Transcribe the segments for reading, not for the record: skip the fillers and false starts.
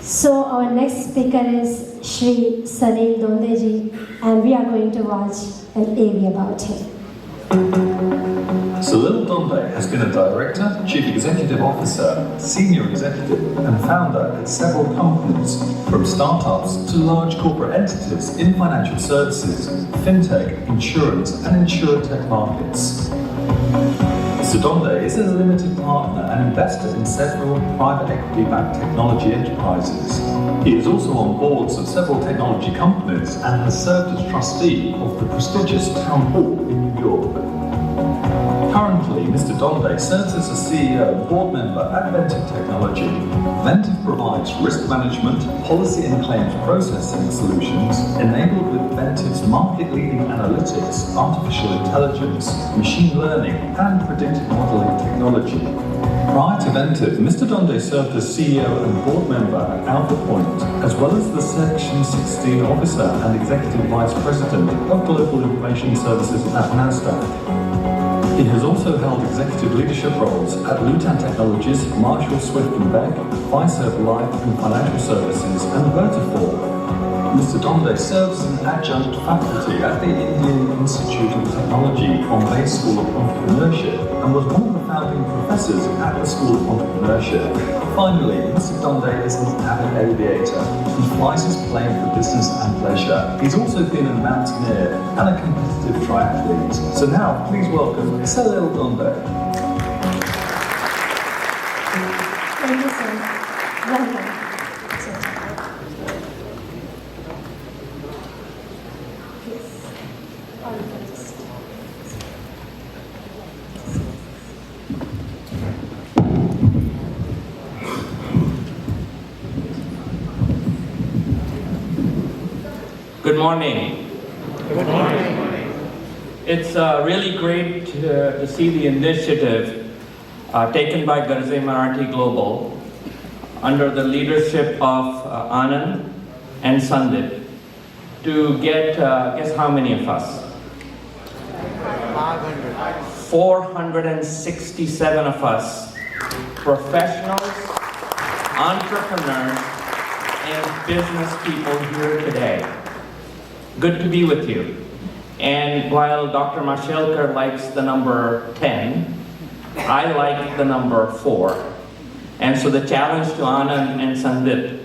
So our next speaker is Shri Salil Donde ji, and we are going to watch an AV about him. Salil Donde has been a director, chief executive officer, senior executive, and founder at several companies, from startups to large corporate entities in financial services, fintech, insurance, and insuretech markets. Mr. Donde is a limited partner and investor in several private equity-backed technology enterprises. He is also on boards of several technology companies and has served as trustee of the prestigious Town Hall in New York. Currently, Mr. Donde serves as a CEO and board member at Ventive Technology. Ventive provides risk management, policy and claims processing solutions enabled with Ventive's market-leading analytics, artificial intelligence, machine learning, and predictive modeling technology. Prior to Ventive, Mr. Donde served as CEO and board member at Alpha Point, as well as the Section 16 officer and executive vice president of Global Information Services at NASDAQ. He has also held executive leadership roles at Lutan Technologies, Marshall Swift & Beck, Fiserv Life and Financial Services, and Vertifor. Mr. Donde serves as an adjunct faculty at the Indian Institute of Technology Bombay School of Entrepreneurship and was one of the founding professors at the School of Entrepreneurship. Finally, Mr. Donde is an avid aviator. He flies his plane for business and pleasure. He's also been a mountaineer and a competitive triathlete. So now, please welcome Salil Donde. Thank you, sir. Welcome. Good morning. Good morning. It's really great to see the initiative taken by Garje Marathi Global under the leadership of Anand and Sandip to get, guess how many of us? 467 of us, professionals, entrepreneurs, and business people here today. Good to be with you. And while Dr. Mashelkar likes the number 10, I like the number 4. And so the challenge to Anand and Sandip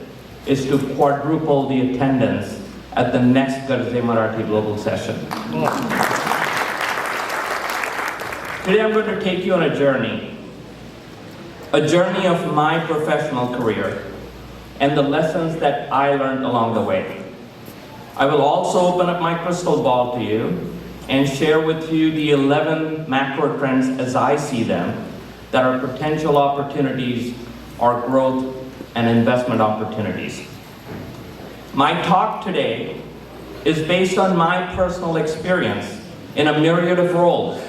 is to quadruple the attendance at the next Garje Marathi Global session. Today I'm going to take you on a journey of my professional career and the lessons that I learned along the way. I will also open up my crystal ball to you and share with you the 11 macro trends as I see them that are potential opportunities or growth and investment opportunities. My talk today is based on my personal experience in a myriad of roles,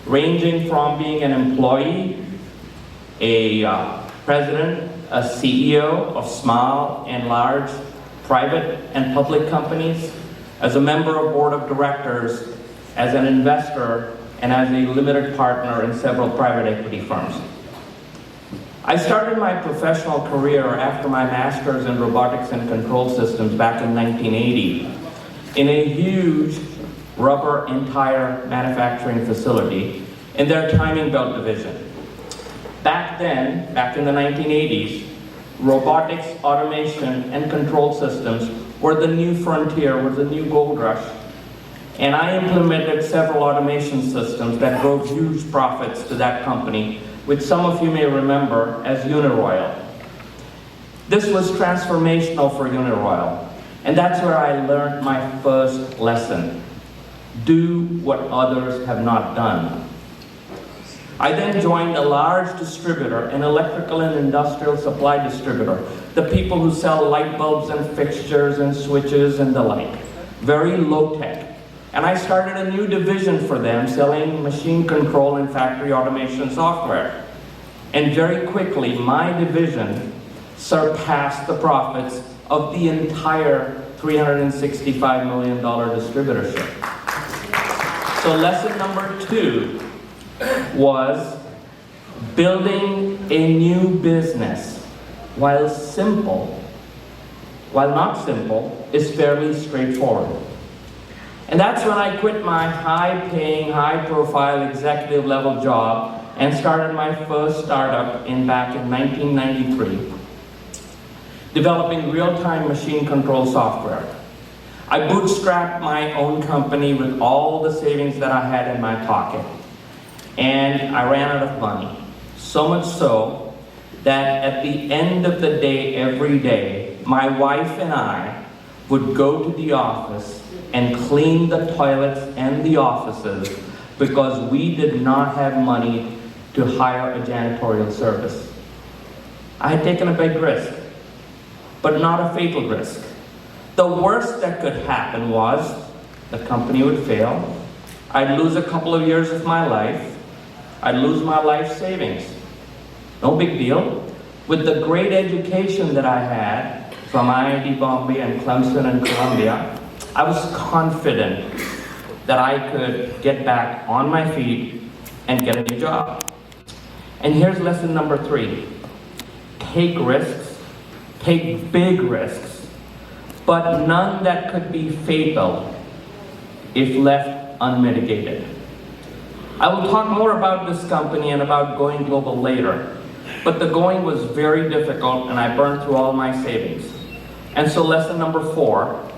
ranging from being an employee, a president, a CEO of small and large private and public companies, as a member of board of directors, as an investor, and as a limited partner in several private equity firms. I started my professional career after my master's in robotics and control systems back in 1980 in a huge rubber and tire manufacturing facility in their timing belt division. Back then, back in the 1980s, robotics, automation, and control systems were the new frontier, were the new gold rush. And I implemented several automation systems that drove huge profits to that company, which some of you may remember as Uniroyal. This was transformational for Uniroyal, and that's where I learned my first lesson. Do what others have not done. I then joined a large distributor, an electrical and industrial supply distributor, the people who sell light bulbs and fixtures and switches and the like. Very low tech. And I started a new division for them, selling machine control and factory automation software. And very quickly, my division surpassed the profits of the entire $365 million distributorship. So lesson number 2 was building a new business, while simple, while not simple, is fairly straightforward. And that's when I quit my high-paying, high-profile executive-level job and started my first startup back in 1993, developing real-time machine control software. I bootstrapped my own company with all the savings that I had in my pocket. And I ran out of money. So much so that at the end of the day, every day, my wife and I would go to the office and clean the toilets and the offices because we did not have money to hire a janitorial service. I had taken a big risk, but not a fatal risk. The worst that could happen was the company would fail. I'd lose a couple of years of my life. I'd lose my life savings. No big deal. With the great education that I had from IIT Bombay and Clemson and Columbia, I was confident that I could get back on my feet and get a new job. And here's lesson number 3. Take risks, take big risks, but none that could be fatal if left unmitigated. I will talk more about this company and about going global later, but the going was very difficult and I burned through all my savings. And so lesson number 4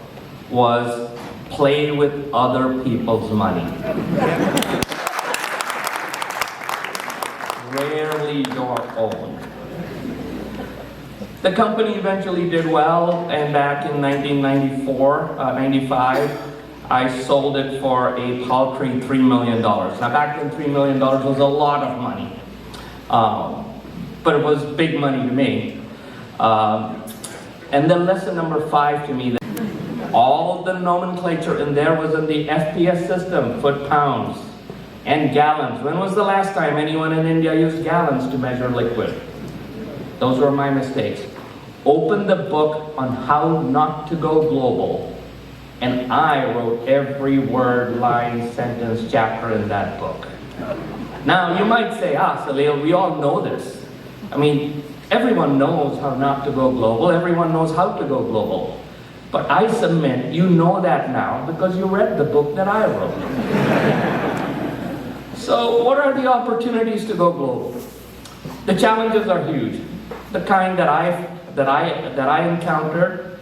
was play with other people's money. Rarely your own. The company eventually did well, and back in 1995, I sold it for a paltry $3 million. Now back then $3 million was a lot of money, but it was big money to me. And then lesson number 5 to me, all the nomenclature in there was in the FPS system, foot pounds and gallons. When was the last time anyone in India used gallons to measure liquid? Those were my mistakes. Open the book on how not to go global, and I wrote every word, line, sentence, chapter in that book. Now you might say, Salil, we all know this. I mean, everyone knows how not to go global, everyone knows how to go global. But I submit, you know that now because you read the book that I wrote. So what are the opportunities to go global? The challenges are huge, the kind that I encountered.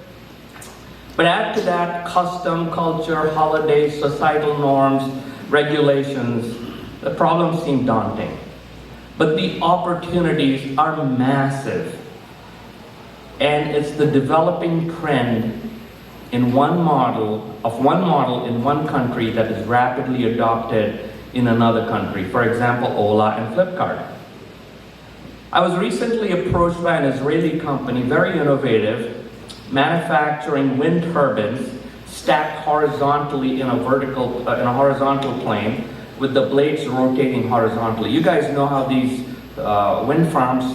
But add to that custom, culture, holidays, societal norms, regulations, the problems seem daunting. But the opportunities are massive. And it's the developing trend in one model in one country that is rapidly adopted in another country. For example, Ola and Flipkart. I was recently approached by an Israeli company, very innovative, manufacturing wind turbines stacked horizontally in a horizontal plane with the blades rotating horizontally. You guys know how these wind farms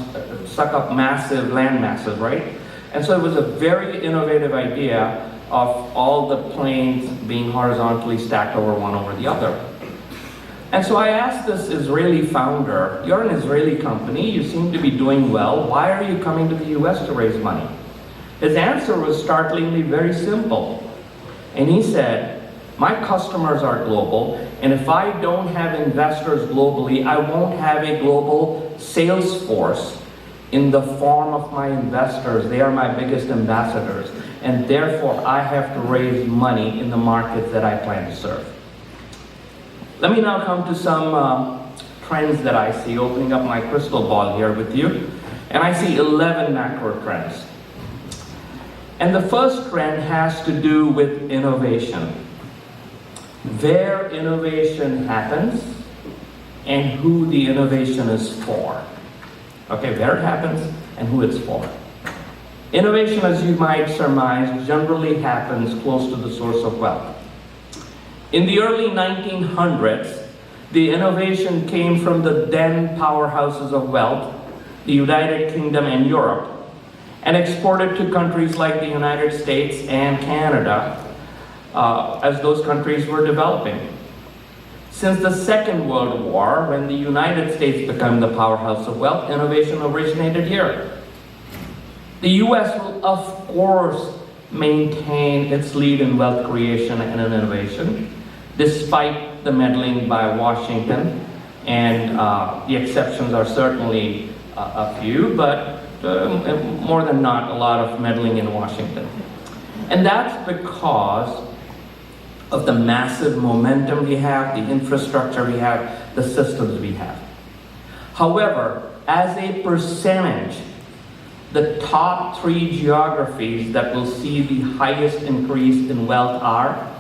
suck up massive land masses, right? And so it was a very innovative idea of all the planes being horizontally stacked one over the other. And so I asked this Israeli founder, you're an Israeli company, you seem to be doing well, why are you coming to the US to raise money? His answer was startlingly very simple. And he said, my customers are global, and if I don't have investors globally, I won't have a global sales force in the form of my investors. They are my biggest ambassadors, and therefore I have to raise money in the markets that I plan to serve. Let me now come to some trends that I see, opening up my crystal ball here with you. And I see 11 macro trends. And the first trend has to do with innovation. Where innovation happens and who the innovation is for. Okay, where it happens and who it's for. Innovation, as you might surmise, generally happens close to the source of wealth. In the early 1900s, the innovation came from the then powerhouses of wealth, the United Kingdom and Europe, and exported to countries like the United States and Canada as those countries were developing. Since the Second World War, when the United States became the powerhouse of wealth, innovation originated here. The US will, of course, maintain its lead in wealth creation and innovation, despite the meddling by Washington, and the exceptions are certainly a few, but more than not, a lot of meddling in Washington. And that's because of the massive momentum we have, the infrastructure we have, the systems we have. However, as a percentage, the top 3 geographies that will see the highest increase in wealth are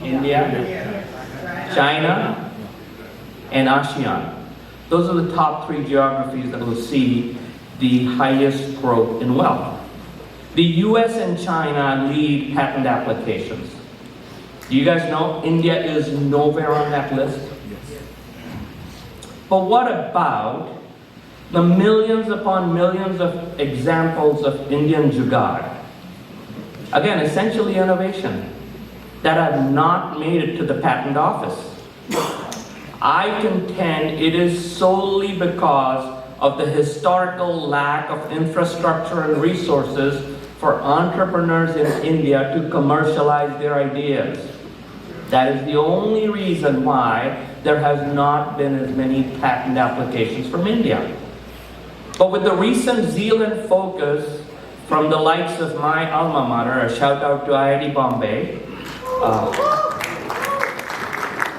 India, China, and ASEAN. Those are the top 3 geographies that will see the highest growth in wealth. The US and China lead patent applications. Do you guys know India is nowhere on that list? But what about the millions upon millions of examples of Indian jugaad? Again, essentially innovation that have not made it to the patent office. I contend it is solely because of the historical lack of infrastructure and resources for entrepreneurs in India to commercialize their ideas. That is the only reason why there has not been as many patent applications from India. But with the recent zeal and focus from the likes of my alma mater, a shout out to IIT Bombay,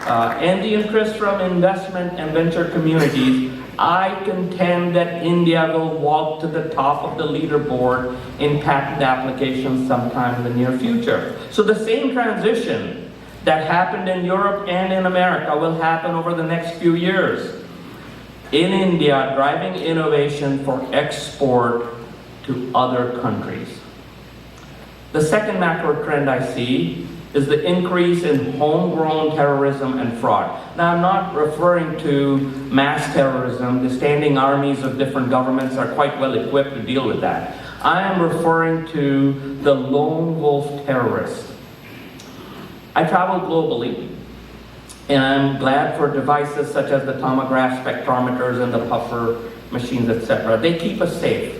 and the interest from investment and venture communities, I contend that India will walk to the top of the leaderboard in patent applications sometime in the near future. So the same transition that happened in Europe and in America will happen over the next few years. In India, driving innovation for export to other countries. The second macro trend I see is the increase in homegrown terrorism and fraud. Now, I'm not referring to mass terrorism. The standing armies of different governments are quite well equipped to deal with that. I am referring to the lone wolf terrorist. I travel globally, and I'm glad for devices such as the tomograph spectrometers and the puffer machines, etc. They keep us safe.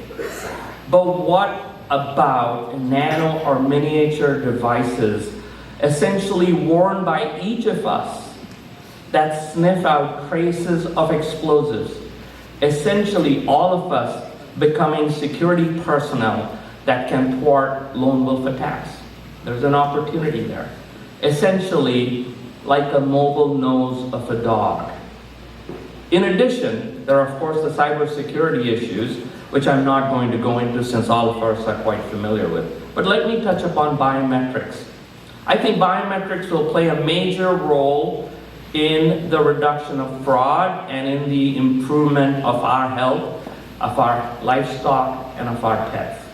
But what about nano or miniature devices essentially worn by each of us that sniff out traces of explosives? Essentially all of us becoming security personnel that can thwart lone wolf attacks. There's an opportunity there. Essentially like a mobile nose of a dog. In addition, there are of course the cybersecurity issues, which I'm not going to go into since all of us are quite familiar with. But let me touch upon biometrics. I think biometrics will play a major role in the reduction of fraud and in the improvement of our health, of our livestock, and of our pets.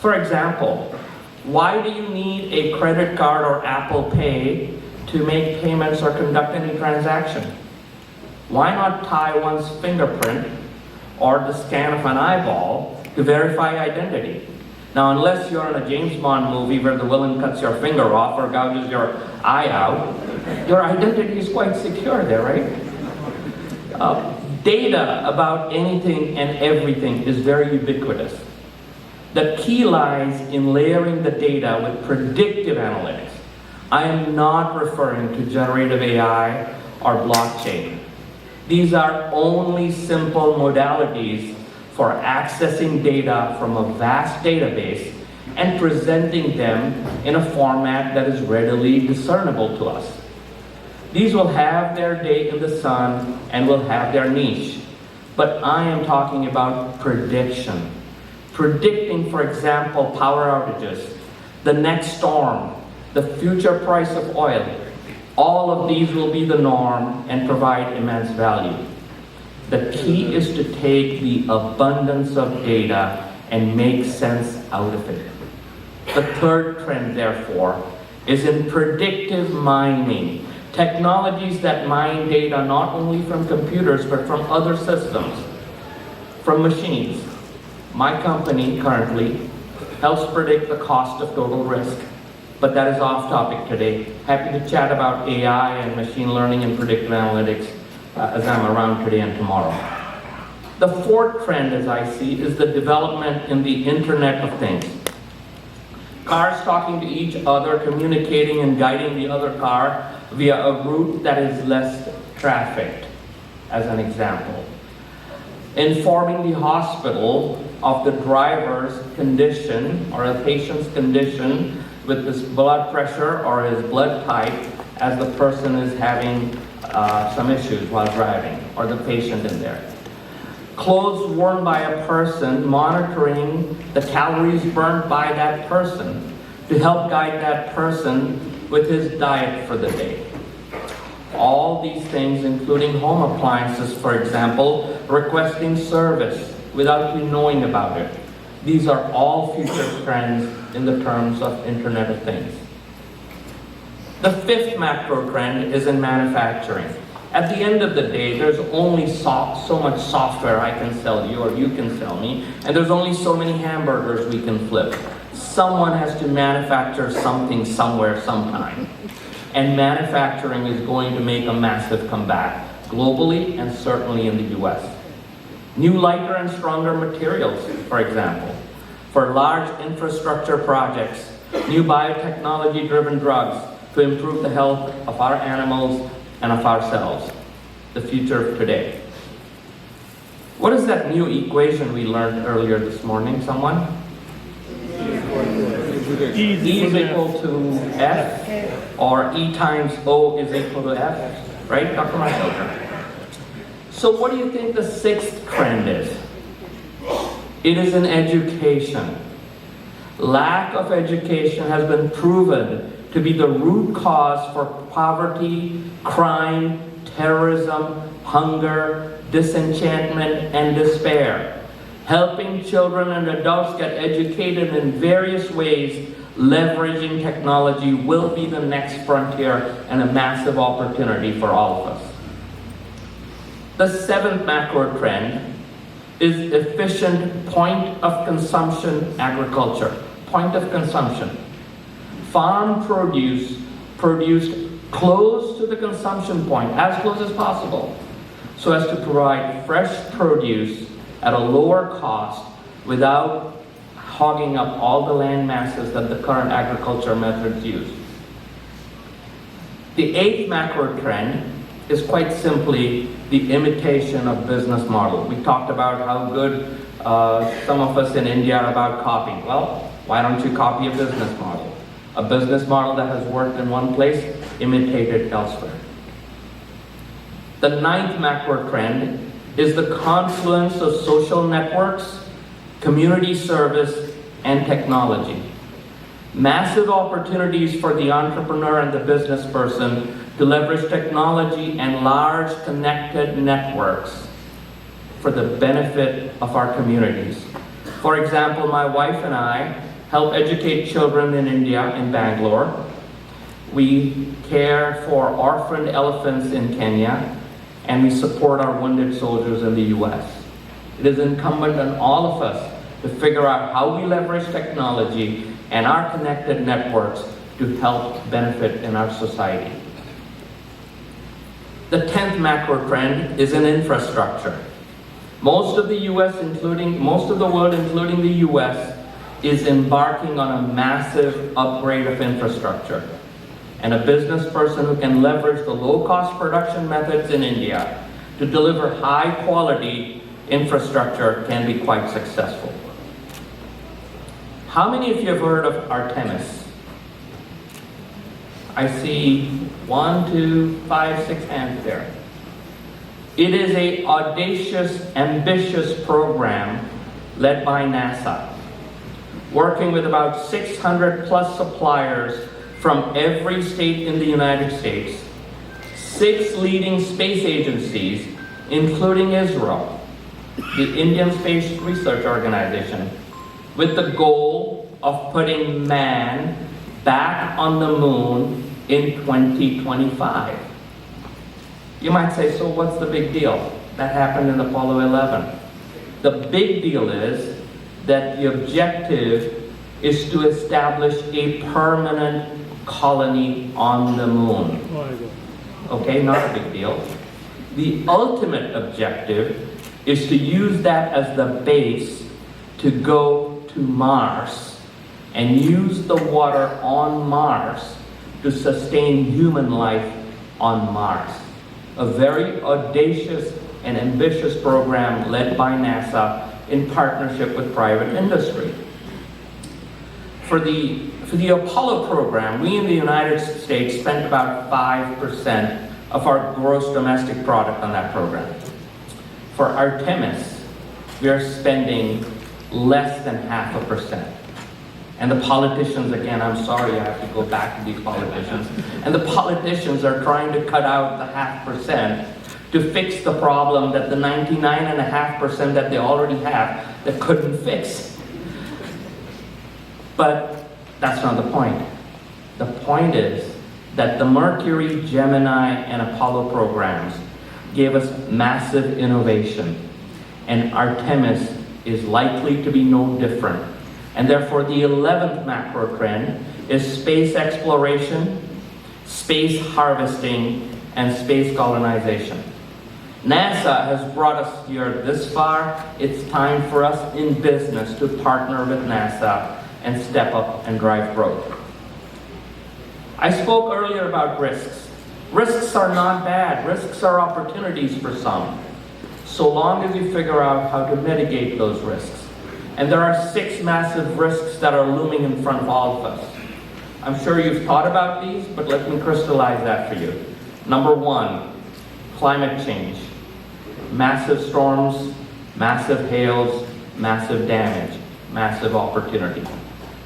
For example, why do you need a credit card or Apple Pay to make payments or conduct any transaction? Why not tie one's fingerprint or the scan of an eyeball to verify identity? Now, unless you're in a James Bond movie where the villain cuts your finger off or gouges your eye out, your identity is quite secure there, right? Data about anything and everything is very ubiquitous. The key lies in layering the data with predictive analytics. I am not referring to generative AI or blockchain. These are only simple modalities for accessing data from a vast database and presenting them in a format that is readily discernible to us. These will have their day in the sun and will have their niche. But I am talking about prediction. Predicting, for example, power outages, the next storm, the future price of oil. All of these will be the norm and provide immense value. The key is to take the abundance of data and make sense out of it. The third trend, therefore, is in predictive mining. Technologies that mine data not only from computers, but from other systems, from machines. My company currently helps predict the cost of total risk, but that is off topic today. Happy to chat about AI and machine learning and predictive analytics as I'm around today and tomorrow. The fourth trend, as I see, is the development in the Internet of Things. Cars talking to each other, communicating and guiding the other car via a route that is less trafficked, as an example. Informing the hospital of the driver's condition or a patient's condition with his blood pressure or his blood type as the person is having some issues while driving, or the patient in there. Clothes worn by a person, monitoring the calories burnt by that person to help guide that person with his diet for the day. All these things, including home appliances, for example, requesting service without you knowing about it. These are all future trends in the terms of Internet of Things. The fifth macro trend is in manufacturing. At the end of the day, there's only so much software I can sell you or you can sell me, and there's only so many hamburgers we can flip. Someone has to manufacture something somewhere sometime. And manufacturing is going to make a massive comeback, globally and certainly in the US. New lighter and stronger materials, for example, for large infrastructure projects, new biotechnology-driven drugs to improve the health of our animals and of ourselves, the future of today. What is that new equation we learned earlier this morning, someone? E is equal to F, or E times O is equal to F, right, Dr. Marshall? So what do you think the sixth trend is? It is in education. Lack of education has been proven to be the root cause for poverty, crime, terrorism, hunger, disenchantment, and despair. Helping children and adults get educated in various ways, leveraging technology, will be the next frontier and a massive opportunity for all of us. The seventh macro trend is efficient point of consumption agriculture. Point of consumption. Farm produce produced close to the consumption point, as close as possible, so as to provide fresh produce at a lower cost without hogging up all the land masses that the current agriculture methods use. The eighth macro trend is quite simply the imitation of business model. We talked about how good some of us in India are about copying. Well, why don't you copy a business model? A business model that has worked in one place, imitate it elsewhere. The ninth macro trend is the confluence of social networks, community service, and technology. Massive opportunities for the entrepreneur and the business person to leverage technology and large connected networks for the benefit of our communities. For example, my wife and I help educate children in India, in Bangalore. We care for orphaned elephants in Kenya, and we support our wounded soldiers in the US. It is incumbent on all of us to figure out how we leverage technology and our connected networks to help benefit in our society. The 10th macro trend is in infrastructure. Most of the world, including the US, is embarking on a massive upgrade of infrastructure. And a business person who can leverage the low-cost production methods in India to deliver high-quality infrastructure can be quite successful. How many of you have heard of Artemis? I see 1, 2, 5, 6 hands there. It is an audacious, ambitious program led by NASA, working with about 600 plus suppliers from every state in the United States, 6 leading space agencies, including Israel, the Indian Space Research Organization, with the goal of putting man back on the moon in 2025. You might say, so what's the big deal? That happened in Apollo 11. The big deal is that the objective is to establish a permanent colony on the moon. Okay, not a big deal. The ultimate objective is to use that as the base to go to Mars and use the water on Mars to sustain human life on Mars. A very audacious and ambitious program led by NASA in partnership with private industry. For the Apollo program, we in the United States spent about 5% of our gross domestic product on that program. For Artemis, we are spending less than 0.5%. And the politicians, again, I'm sorry I have to go back to these politicians, and the politicians are trying to cut out the 0.5% to fix the problem that the 99.5% that they already have that couldn't fix. But that's not the point. The point is that the Mercury, Gemini, and Apollo programs gave us massive innovation, and Artemis is likely to be no different. And therefore, the 11th macro trend is space exploration, space harvesting, and space colonization. NASA has brought us here this far. It's time for us in business to partner with NASA and step up and drive growth. I spoke earlier about risks. Risks are not bad. Risks are opportunities for some, so long as you figure out how to mitigate those risks. And there are 6 massive risks that are looming in front of all of us. I'm sure you've thought about these, but let me crystallize that for you. Number 1, climate change. Massive storms, massive hails, massive damage, massive opportunity.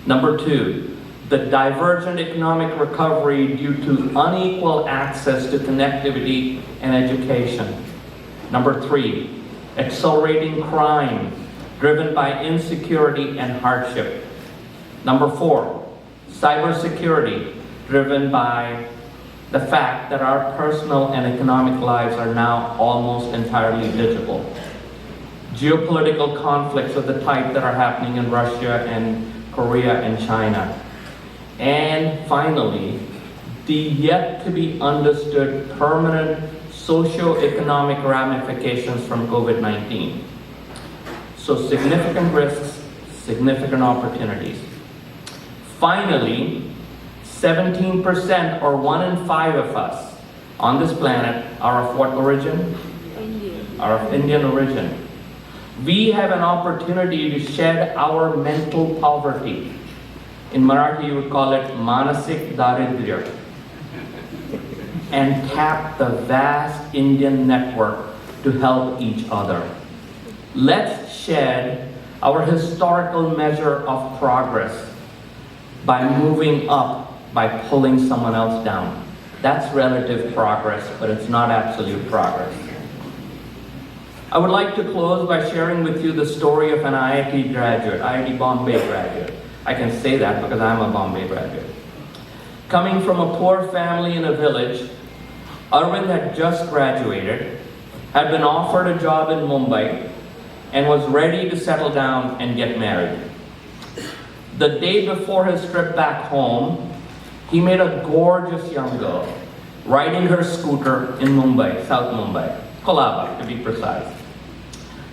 Number 2, the divergent economic recovery due to unequal access to connectivity and education. Number 3, accelerating crime driven by insecurity and hardship. Number 4, cybersecurity driven by the fact that our personal and economic lives are now almost entirely digital. Geopolitical conflicts of the type that are happening in Russia and Korea and China. And finally, the yet to be understood permanent socio-economic ramifications from COVID-19. So significant risks, significant opportunities. Finally, 17% or 1 in 5 of us on this planet are of what origin? Indian. Are of Indian origin. We have an opportunity to shed our mental poverty. In Marathi, you would call it manasik daridrya, and tap the vast Indian network to help each other. Let's shed our historical measure of progress by moving up, by pulling someone else down. That's relative progress, but it's not absolute progress. I would like to close by sharing with you the story of an IIT graduate, IIT Bombay graduate. I can say that because I'm a Bombay graduate. Coming from a poor family in a village, Arvind had just graduated, had been offered a job in Mumbai, and was ready to settle down and get married. The day before his trip back home, he met a gorgeous young girl riding her scooter in Mumbai, South Mumbai, Colaba to be precise.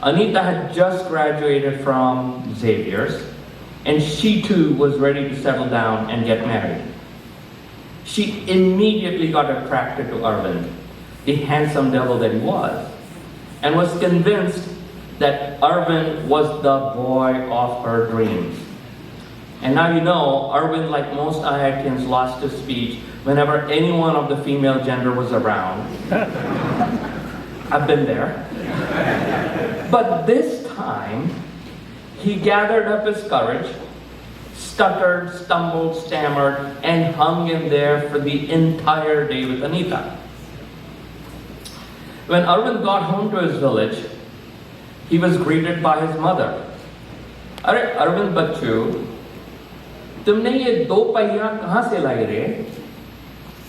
Anita had just graduated from Xavier's, and she too was ready to settle down and get married. She immediately got attracted to Arvind, the handsome devil that he was, and was convinced that Arvind was the boy of her dreams. And now you know, Arvind, like most IITians, lost his speech whenever anyone of the female gender was around. I've been there. But this time, he gathered up his courage, stuttered, stumbled, stammered, and hung in there for the entire day with Anita. When Arvind got home to his village, he was greeted by his mother. "Arey Arvind bachchu, तुमने ये 2 पहिया कहाँ से लाई रे?"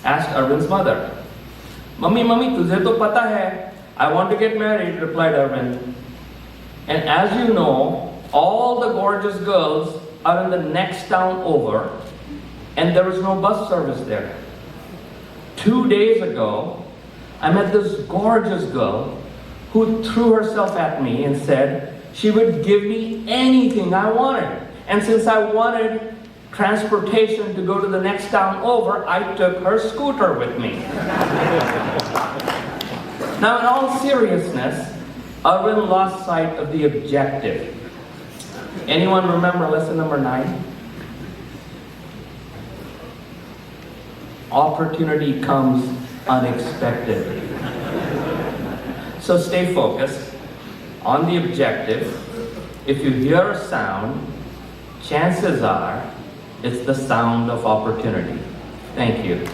asked Arvind's mother. "Mummy, तुझे तो पता है, I want to get married," replied Arvind. And as you know, all the gorgeous girls are in the next town over, and there is no bus service there. 2 days ago, I met this gorgeous girl who threw herself at me and said she would give me anything I wanted. And since I wanted transportation to go to the next town over, I took her scooter with me. Now, in all seriousness, Arvind lost sight of the objective. Anyone remember lesson number 9? Opportunity comes unexpectedly. So stay focused on the objective. If you hear a sound, chances are it's the sound of opportunity. Thank you.